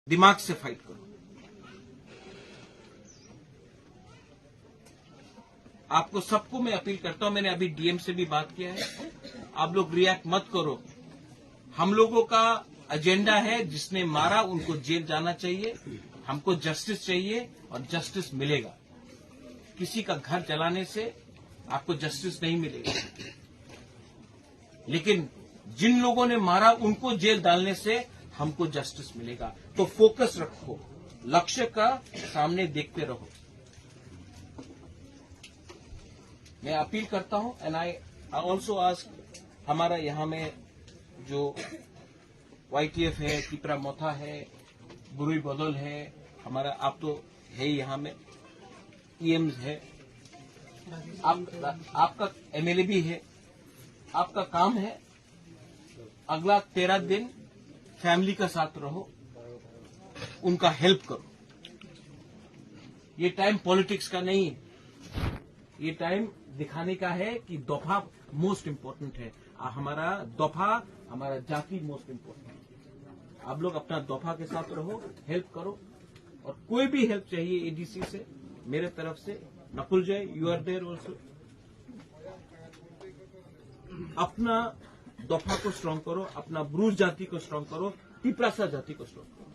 दिमाग से फाइट करो। आपको सबको मैं अपील करता हूं, मैंने अभी डीएम से भी बात किया है, आप लोग रिएक्ट मत करो। हम लोगों का एजेंडा है, जिसने मारा उनको जेल जाना चाहिए, हमको जस्टिस चाहिए और जस्टिस मिलेगा। किसी का घर जलाने से आपको जस्टिस नहीं मिलेगा, लेकिन जिन लोगों ने मारा उनको जेल डालने से हमको जस्टिस मिलेगा। तो फोकस रखो, लक्ष्य का सामने देखते रहो। मैं अपील करता हूं एंड आई ऑल्सो आस्क, हमारा यहां में जो YTF है, किपरा मोथा है, बुरुई बदल है, हमारा आप तो है यहां में, EMs है, आपका MLA भी है। आपका काम है अगला 13 दिन फैमिली का साथ रहो, उनका हेल्प करो। ये टाइम पॉलिटिक्स का नहीं है, ये टाइम दिखाने का है कि दफा मोस्ट इम्पोर्टेंट है। हमारा दफा, हमारा जाति मोस्ट इम्पोर्टेंट है। आप लोग अपना दफा के साथ रहो, हेल्प करो, और कोई भी हेल्प चाहिए ADC से, मेरे तरफ से, नकुल जय, यू आर देयर ऑल्सो। अपना दफा को स्ट्रांग करो, अपना ब्रूज जाति को स्ट्रांग करो, तिपरासा जाति को स्ट्रांग करो।